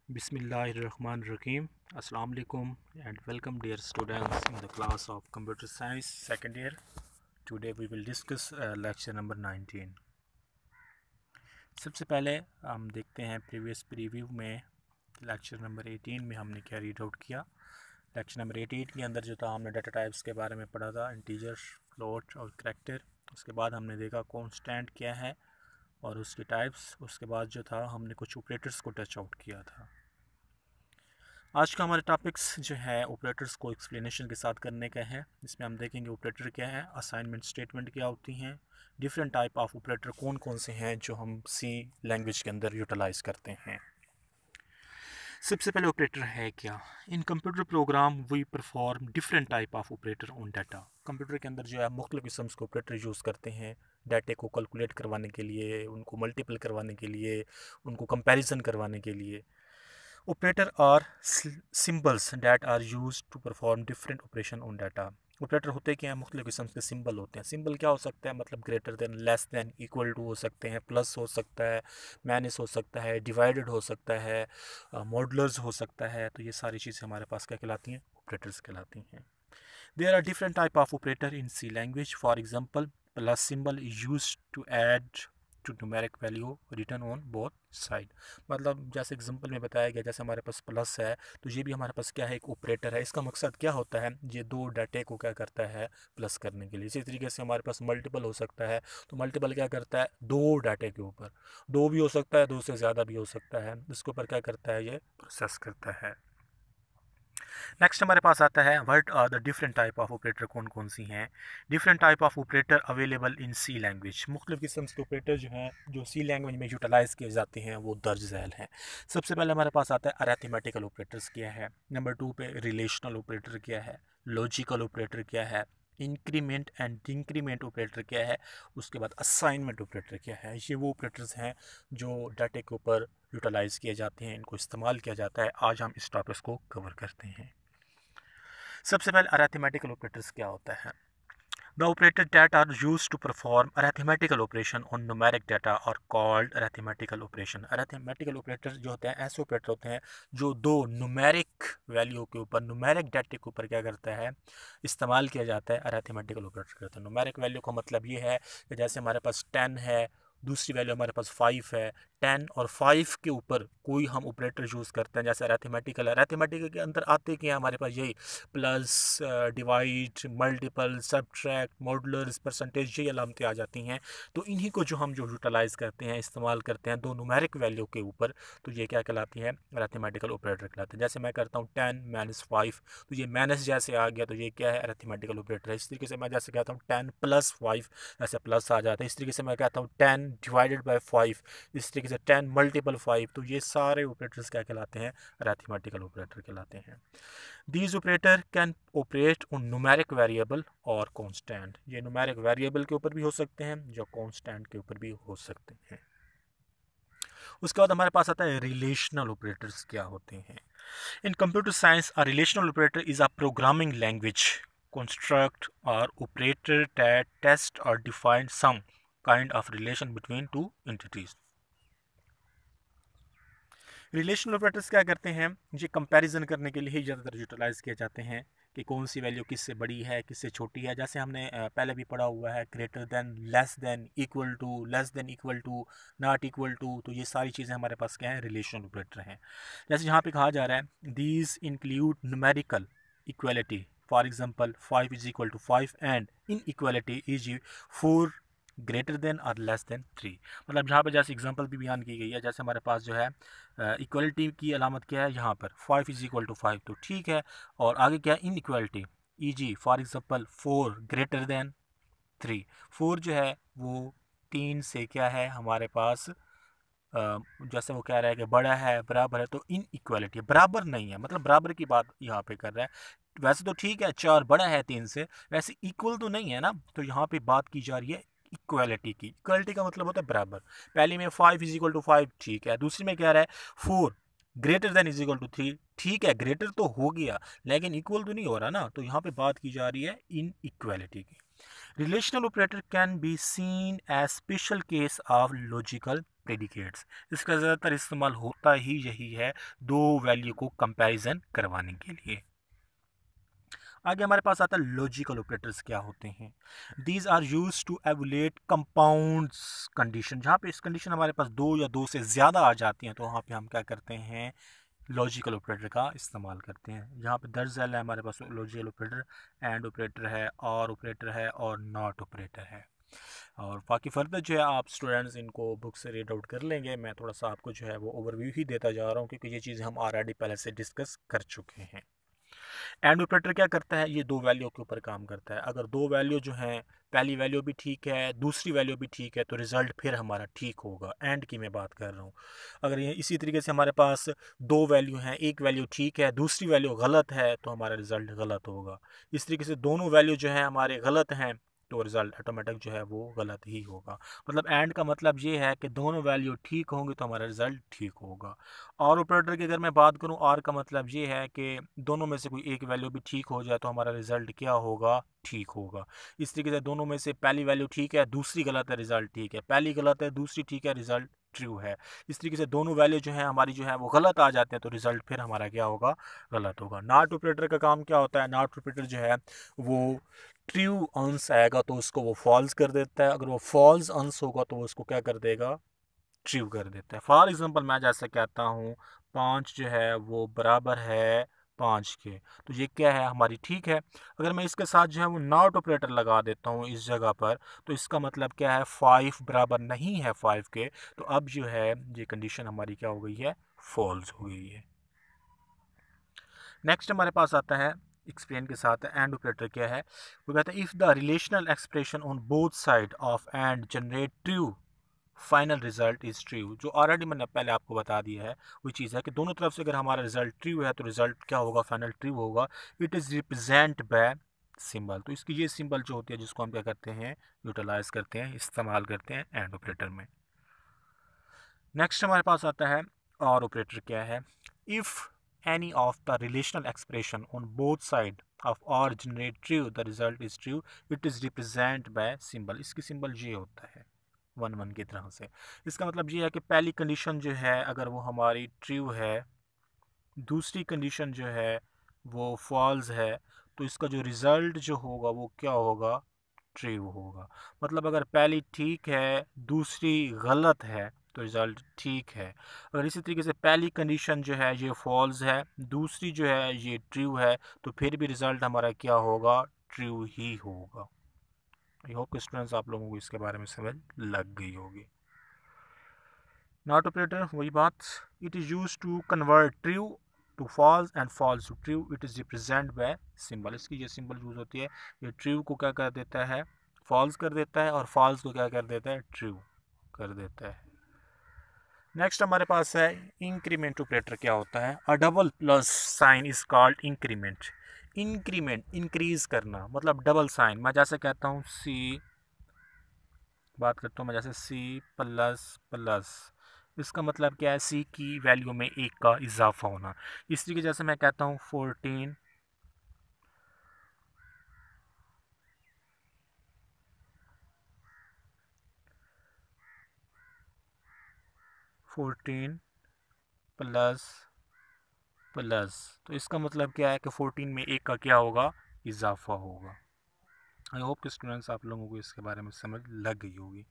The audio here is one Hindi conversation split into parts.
Bismillahirrahmanirrahim. Assalamu alaikum and welcome dear students in the class of Computer Science second year. Today we will discuss lecture number 19. सबसे पहले हम देखते हैं प्रीवियस प्रीव्यू में लेक्चर नंबर 18 में हमने क्या रीड आउट किया। लेक्चर नंबर 18 के अंदर जो था हमने डाटा टाइप्स के बारे में पढ़ा था, इंटीजर, फ्लोट और करैक्टर। उसके बाद हमने देखा कांस्टेंट क्या है और उसके टाइप्स। उसके बाद जो था हमने कुछ ऑपरेटर्स को टच आउट किया था। आज का हमारे टॉपिक्स जो है ऑपरेटर्स को एक्सप्लेनेशन के साथ करने का है। इसमें हम देखेंगे ऑपरेटर क्या है, असाइनमेंट स्टेटमेंट क्या होती हैं, डिफरेंट टाइप ऑफ ऑपरेटर कौन कौन से हैं जो हम सी लैंग्वेज के अंदर यूटिलाइज करते हैं। सबसे पहले ऑपरेटर है क्या। In computer program we perform different type of operator on data. Computer के अंदर जो है मुख्तलिफ किस्म के ऑपरेटर यूज़ करते हैं डाटे को कैलकुलेट करवाने के लिए, उनको मल्टीपल करवाने के लिए, उनको कंपैरिजन करवाने के लिए। Operator are symbols that are use to perform different operation on data. Operator होते क्या हैं, मुख्तलिफ किस्म के सिंबल होते हैं। सिंबल क्या हो सकता है, मतलब greater than, less than, equal to हो सकते हैं, प्लस हो सकता है, माइनस हो सकता है, डिवाइडेड हो सकता है, मॉडुलर्स हो सकता है। तो ये सारी चीज़ें हमारे पास क्या कहलाती हैं, ऑपरेटर्स कहलाती हैं। There are different type of operator in C language. For example, plus symbol is use to add to numeric value written on both side. मतलब जैसे एग्जांपल में बताया गया, जैसे हमारे पास प्लस है तो ये भी हमारे पास क्या है, एक ऑपरेटर है। इसका मकसद क्या होता है, ये दो डाटे को क्या करता है, प्लस करने के लिए। इसी तरीके से हमारे पास मल्टीपल हो सकता है, तो मल्टीपल क्या करता है, दो डाटे के ऊपर, दो भी हो सकता है, दो से ज़्यादा भी हो सकता है, इसके ऊपर क्या करता है, ये प्रोसेस करता है। नेक्स्ट हमारे पास आता है what are the different type of operator कौन कौन सी हैं। Different type of operator available in C language. मुख्तलिफ किस्म के ऑपरेटर जो हैं जो सी लैंग्वेज में यूटिलाइज किए जाते हैं वो दर्ज झैल हैं। सबसे पहले हमारे पास आता है अरिथमेटिकल ऑपरेटर्स क्या है, नंबर 2 पे रिलेशनल ऑपरेटर क्या है, लॉजिकल ऑपरेटर क्या है, इंक्रीमेंट एंड डिक्रीमेंट ऑपरेटर क्या है, उसके बाद असाइनमेंट ऑपरेटर क्या है। ये वो ऑपरेटर्स हैं जो डाटे के ऊपर यूटिलाइज़ किए जाते हैं, इनको इस्तेमाल किया जाता है। आज हम इस टॉपिक को कवर करते हैं। सबसे पहले अरिथमेटिकल ऑपरेटर्स क्या होता है। The operator that are used to perform arithmetical operation on numeric data are called arithmetical operation. Arithmetical operator जो होते हैं ऐसे ऑपरेटर होते हैं जो दो न्यूमेरिक वैल्यू के ऊपर, न्यूमेरिक डाटे के ऊपर क्या करता है, इस्तेमाल किया जाता है, अरिथमेटिकल ऑपरेटर करते हैं। न्यूमेरिक वैल्यू का मतलब ये है कि जैसे हमारे पास 10 है, दूसरी वैल्यू हमारे पास 5 है, 10 और 5 के ऊपर कोई हम ऑपरेटर यूज़ करते हैं जैसे अरिथमेटिकल। अरिथमेटिकल के अंदर आते क्या हमारे पास, यही plus, divide, multiple, subtract, modulus, percentage, ये अलामतें आ जाती हैं। तो इन्हीं को जो हम यूटिलाइज़ करते हैं, इस्तेमाल करते हैं दो न्यूमेरिक वैल्यू के ऊपर, तो ये क्या कहलाती है, अरिथमेटिकल ऑपरेटर कहलाते हैं। जैसे मैं करता हूँ 10 माइनस 5, तो ये माइनस जैसे आ गया तो ये क्या है, अरिथमेटिकल ऑपरेटर है। इस तरीके से मैं जैसे कहता हूँ 10 प्लस 5, ऐसे प्लस आ जाता है। इस तरीके से मैं कहता हूँ 10 डिवाइडेड बाई 5, इस तरीके से 10 मल्टीपल 5, तो ये सारे ऑपरेटर्स क्या कहलाते हैं, अरिथमेटिकल ऑपरेटर कहलाते हैं। These operator can operate on numeric variable और constant। ये numeric variable के ऊपर भी हो सकते हैं, जो constant के ऊपर भी हो सकते हैं। उसके बाद हमारे पास आता है रिलेशनल ऑपरेटर्स क्या होते हैं। इन computer science a relational operator is a programming language construct or operator that test or define some kind of relation between two entities। Relational operators क्या करते हैं, ये कंपैरिजन करने के लिए ही ज़्यादातर यूटिलाइज़ किए जाते हैं कि कौन सी वैल्यू किससे बड़ी है, किससे छोटी है। जैसे हमने पहले भी पढ़ा हुआ है, greater than, less than, equal to, less than equal to, not equal to. तो ये सारी चीज़ें हमारे पास क्या है, रिलेशनल ऑपरेटर हैं। जैसे यहाँ पे कहा जा रहा है these include numerical equality. For example 5 is equal to 5 and inequality is 4 greater than और लेस देन 3। मतलब यहाँ पर जैसे एग्जांपल भी बयान की गई है, जैसे हमारे पास जो है इक्वलिटी की अलामत क्या है, यहाँ पर 5 इज इक्वल टू 5, तो ठीक है। और आगे क्या है, inequality e for example 4 greater than 3। 4 जो है वो 3 से क्या है हमारे पास, जैसे वो कह रहा है कि बड़ा है, बराबर है, तो इन इक्वलिटी बराबर नहीं है, मतलब बराबर की बात यहाँ पे कर रहा है। वैसे तो ठीक है 4 बड़ा है 3 से, वैसे इक्वल तो नहीं है ना। तो यहाँ पे बात की जा रही है इक्वलिटी की। इक्वलिटी का मतलब होता है बराबर। पहली में 5 इज इक्वल टू 5, ठीक है। दूसरी में कह रहा है 4 greater than is equal to 3, ठीक है, ग्रेटर तो हो गया लेकिन इक्वल तो नहीं हो रहा ना। तो यहाँ पे बात की जा रही है इन इक्वलिटी की। Relational operator can be seen as special case of logical predicates. इसका ज़्यादातर इस्तेमाल होता ही यही है दो वैल्यू को कंपैरिजन करवाने के लिए। आगे हमारे पास आता है लॉजिकल ऑपरेटर्स क्या होते हैं। These are use to evaluate compounds condition. जहाँ पे इस कंडीशन हमारे पास दो या दो से ज़्यादा आ जाती हैं तो वहाँ पे हम क्या करते हैं, लॉजिकल ऑपरेटर का इस्तेमाल करते हैं। यहाँ पे दर्ज है हमारे पास लॉजिकल ऑपरेटर, एंड ऑपरेटर है, और ऑपरेटर है, और नॉट ऑपरेटर है। और बाकी फर्दर जो है आप स्टूडेंट्स इनको बुक से रीड आउट कर लेंगे। मैं थोड़ा सा आपको जो है वो ओवरव्यू ही देता जा रहा हूँ क्योंकि ये चीज़ें हम ऑलरेडी पहले से डिस्कस कर चुके हैं। एंड ऑपरेटर क्या करता है, ये दो वैल्यू के ऊपर काम करता है। अगर दो वैल्यू जो हैं, पहली वैल्यू भी ठीक है, दूसरी वैल्यू भी ठीक है, तो रिज़ल्ट फिर हमारा ठीक होगा। एंड की मैं बात कर रहा हूँ। अगर ये इसी तरीके से हमारे पास दो वैल्यू हैं, एक वैल्यू ठीक है, दूसरी वैल्यू गलत है, तो हमारा रिज़ल्ट गलत होगा। इस तरीके से दोनों वैल्यू जो है हमारे गलत हैं तो रिज़ल्ट ऑटोमेटिक जो है वो गलत ही होगा। मतलब एंड का मतलब ये है कि दोनों वैल्यू ठीक होंगे तो हमारा रिज़ल्ट ठीक होगा। और ऑपरेटर की अगर मैं बात करूं, और का मतलब ये है कि दोनों में से कोई एक वैल्यू भी ठीक हो जाए तो हमारा रिज़ल्ट क्या होगा, ठीक होगा। इस तरीके से दोनों में से पहली वैल्यू ठीक है, दूसरी गलत है, रिज़ल्ट ठीक है। पहली गलत है, दूसरी ठीक है, रिज़ल्ट ट्रू है। इस तरीके से दोनों वैल्यू जो है हमारी जो है वो गलत आ जाते हैं तो रिज़ल्ट फिर हमारा क्या होगा, गलत होगा। नॉट ऑपरेटर का काम क्या होता है, नॉट ऑपरेटर जो है वो ट्रू अंश आएगा तो उसको वो फॉल्स कर देता है, अगर वो फॉल्स अंश होगा तो वो उसको क्या कर देगा, ट्रू कर देता है। फॉर एग्जांपल मैं जैसे कहता हूँ 5 जो है वो बराबर है 5 के, तो ये क्या है हमारी ठीक है। अगर मैं इसके साथ जो है वो नॉट ऑपरेटर लगा देता हूँ इस जगह पर, तो इसका मतलब क्या है, 5 बराबर नहीं है 5 के, तो अब जो है ये कंडीशन हमारी क्या हो गई है, फॉल्स हो गई है। नेक्स्ट हमारे पास आता है एक्सप्लेन के साथ एंड ऑपरेटर क्या है। वो कहता है if the relational expression on both side of and generate true final result is true. जो ऑलरेडी मैंने पहले आपको बता दिया है वो चीज़ है कि दोनों तरफ से अगर हमारा रिजल्ट ट्रू है तो रिजल्ट क्या होगा, फाइनल ट्रू होगा। It is represent by symbol. तो इसकी ये सिंबल जो होती है जिसको हम क्या करते हैं, यूटिलाइज करते हैं, इस्तेमाल करते हैं एंड ऑपरेटर में। नेक्स्ट हमारे पास आता है और ऑपरेटर क्या है। If any of the relational expression on both side of or generate true, the result is true, it is represented by symbol। इसकी सिंबल ये होता है 1 1 की तरह से। इसका मतलब ये है कि पहली कंडीशन जो है अगर वो हमारी ट्रू है, दूसरी कंडीशन जो है वो फॉल्स है, तो इसका जो रिज़ल्ट जो होगा वो क्या होगा, ट्रू होगा। मतलब अगर पहली ठीक है दूसरी गलत है तो रिज़ल्ट ठीक है। अगर इसी तरीके से पहली कंडीशन जो है ये फॉल्स है, दूसरी जो है ये ट्रू है, तो फिर भी रिज़ल्ट हमारा क्या होगा, ट्रू ही होगा। आई होप स्टूडेंट्स आप लोगों को इसके बारे में समझ लग गई होगी। नॉट ऑपरेटर वही बात, it is use to convert true to false and false to true, it is represent by symbol. इसकी ये सिंबल यूज़ होती है, ये ट्रू को क्या कर देता है, फॉल्स कर देता है, और फॉल्स को क्या कर देता है, ट्रू कर देता है। नेक्स्ट हमारे पास है इंक्रीमेंट ऑपरेटर क्या होता है। अ double plus sign is called increment. Increment increase करना मतलब डबल साइन। मैं जैसे कहता हूँ सी, बात करता हूँ मैं जैसे सी प्लस प्लस, इसका मतलब क्या है, सी की वैल्यू में एक का इजाफा होना। इस तरीके जैसे मैं कहता हूँ 14 प्लस प्लस, तो इसका मतलब क्या है कि 14 में एक का क्या होगा, इजाफा होगा। आई होप कि स्टूडेंट्स आप लोगों को इसके बारे में समझ लग गई होगी।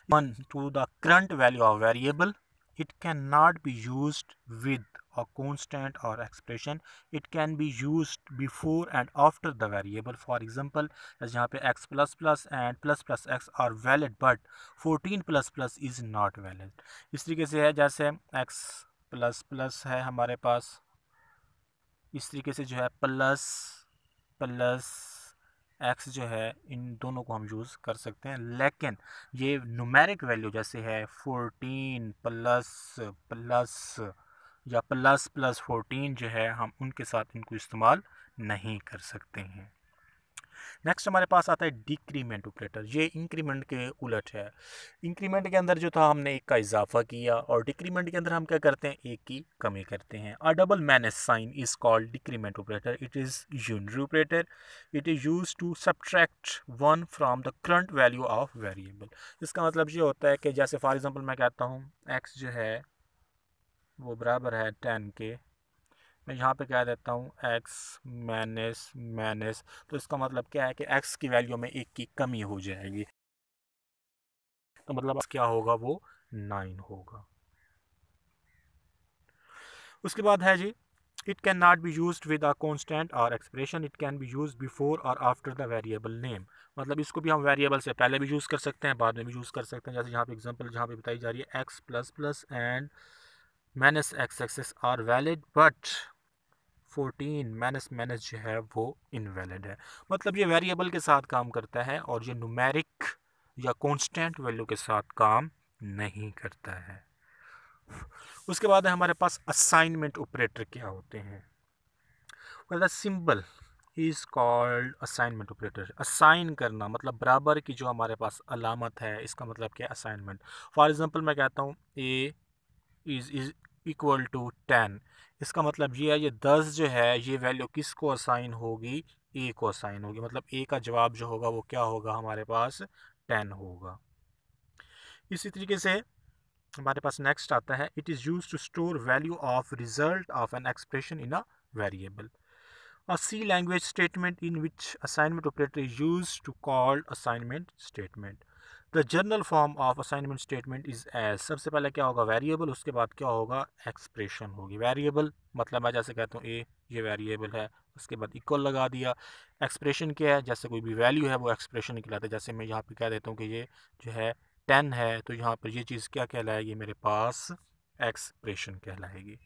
1 to the current value of variable, it cannot be used with a constant or expression, it can be used before and after the variable। for example जहाँ पे x plus plus and plus plus x are valid but 14 plus plus is not valid। इस तरीके से है जैसे x plus plus है हमारे पास, इस तरीके से जो है प्लस प्लस एक्स जो है इन दोनों को हम यूज़ कर सकते हैं। लेकिन ये न्यूमेरिक वैल्यू जैसे है 14 प्लस प्लस या प्लस प्लस 14 जो है हम उनके साथ इनको इस्तेमाल नहीं कर सकते हैं। नेक्स्ट हमारे पास आता है डिक्रीमेंट ऑपरेटर। ये इंक्रीमेंट के उलट है। इंक्रीमेंट के अंदर जो था हमने एक का इजाफा किया और डिक्रीमेंट के अंदर हम क्या करते हैं, एक की कमी करते हैं। A double minus sign is called decrement operator. It is unary operator. It is use to subtract one from the current value of variable. इसका मतलब ये होता है कि जैसे फॉर एग्जांपल मैं कहता हूँ x जो है वो बराबर है 10 के, मैं यहाँ पे कह देता हूँ x माइनस माइनस, तो इसका मतलब क्या है कि x की वैल्यू में एक की कमी हो जाएगी, तो मतलब क्या होगा, वो 9 होगा। उसके बाद है जी, it can not be used with a constant or expression. It can be used before or after the variable name. मतलब इसको भी हम वेरिएबल से पहले भी यूज़ कर सकते हैं, बाद में भी यूज़ कर सकते हैं। जैसे यहाँ पे एग्जांपल जहाँ पे बताई जा रही है x plus plus and minus x x's are valid but 14 minus minus जो है वो इनवैलिड है। मतलब ये वेरिएबल के साथ काम करता है और ये न्यूमेरिक या कांस्टेंट वैल्यू के साथ काम नहीं करता है। उसके बाद है हमारे पास असाइनमेंट ऑपरेटर क्या होते हैं। The symbol is called assignment operator. Assign करना मतलब बराबर की जो हमारे पास अलामत है, इसका मतलब क्या है, असाइनमेंट। फॉर एग्जांपल मैं कहता हूँ ए इज इक्वल टू 10। इसका मतलब ये है, ये 10 जो है ये वैल्यू किसको असाइन होगी, ए को असाइन होगी। मतलब ए का जवाब जो होगा वो क्या होगा, हमारे पास 10 होगा। इसी तरीके से हमारे पास नेक्स्ट आता है, it is use to store value of result of an expression in a variable. A C language statement in which assignment operator is used to call assignment statement. The general form of assignment statement is as, सबसे पहले क्या होगा, वेरिएबल, उसके बाद क्या होगा, एक्सप्रेशन होगी। वेरिएबल मतलब मैं जैसे कहता हूँ ए ये वेरिएबल है, उसके बाद इक्वल लगा दिया। एक्सप्रेशन क्या है, जैसे कोई भी वैल्यू है वो एक्सप्रेशन निकलाता है। जैसे मैं यहाँ पे कह देता हूँ कि ये जो है 10 है, तो यहाँ पर ये चीज़ क्या कहलाएगी, मेरे पास एक्सप्रेशन कहलाएगी।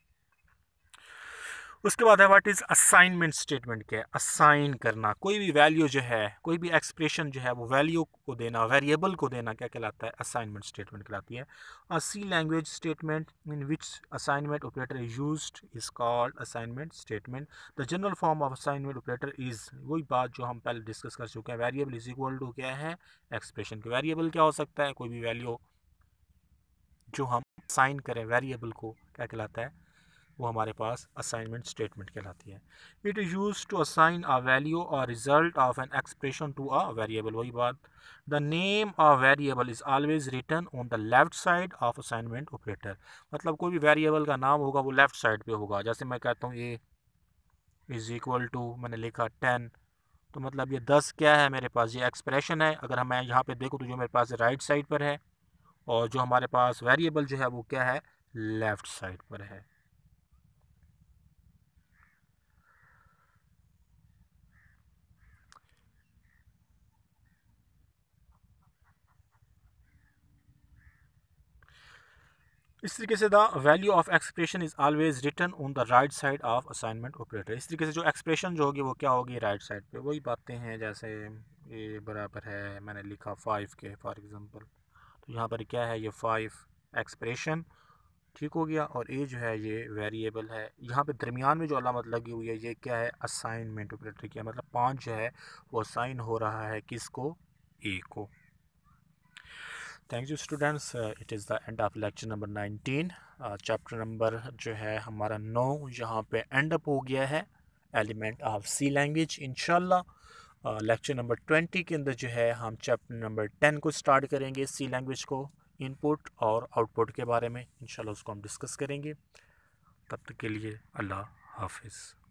उसके बाद है व्हाट इज असाइनमेंट स्टेटमेंट। क्या है, असाइन करना। कोई भी वैल्यू जो है, कोई भी एक्सप्रेशन जो है वो वैल्यू को देना, वेरिएबल को देना, क्या कहलाता है, असाइनमेंट स्टेटमेंट कहलाती है। A C language statement in which assignment operator is used is called assignment statement. The general form of assignment operator is, वही बात जो हम पहले डिस्कस कर चुके हैं, वेरिएबल इज इक्वल टू क्या है, एक्सप्रेशन के। वेरिएबल क्या हो सकता है, कोई भी वैल्यू जो हम असाइन करें वेरिएबल को, क्या कहलाता है, वो हमारे पास असाइनमेंट स्टेटमेंट कहलाती है। It is use to assign a value or result of an expression to a variable. वही बात, the name of variable is always written on the left side of assignment operator. मतलब कोई भी वेरिएबल का नाम होगा वो लेफ्ट साइड पे होगा। जैसे मैं कहता हूँ ए इज इक्वल टू, मैंने लिखा 10, तो मतलब ये 10 क्या है मेरे पास, ये एक्सप्रेशन है। अगर मैं यहाँ पे देखूँ तो जो मेरे पास राइट साइड पर है, और जो हमारे पास वेरिएबल जो है वो क्या है, लेफ्ट साइड पर है। इस तरीके से the value of expression is always written on the right side of assignment operator. इस तरीके से जो एक्सप्रेशन जो होगी वो क्या होगी, राइट साइड पे। वही बातें हैं, जैसे ये बराबर है, मैंने लिखा 5 के फॉर एग्जांपल, तो यहाँ पर क्या है, ये 5 एक्सप्रेशन, ठीक हो गया, और ए जो है ये वेरिएबल है। यहाँ पे दरमियान में जो अलामत लगी हुई है ये क्या है, असाइनमेंट ऑपरेटर की है। मतलब 5 जो है वो असाइन हो रहा है किसको, ए को। Thank you students, it is the end of lecture number 19। Chapter number जो है हमारा 9 यहाँ पे एंड अप हो गया है, एलिमेंट ऑफ सी लैंग्वेज। इंशाल्लाह लेक्चर नंबर 20 के अंदर जो है हम चैप्टर नंबर 10 को स्टार्ट करेंगे, सी लैंग्वेज को, इनपुट और आउटपुट के बारे में इंशाल्लाह उसको हम डिस्कस करेंगे। तब तक के लिए अल्लाह हाफिज़।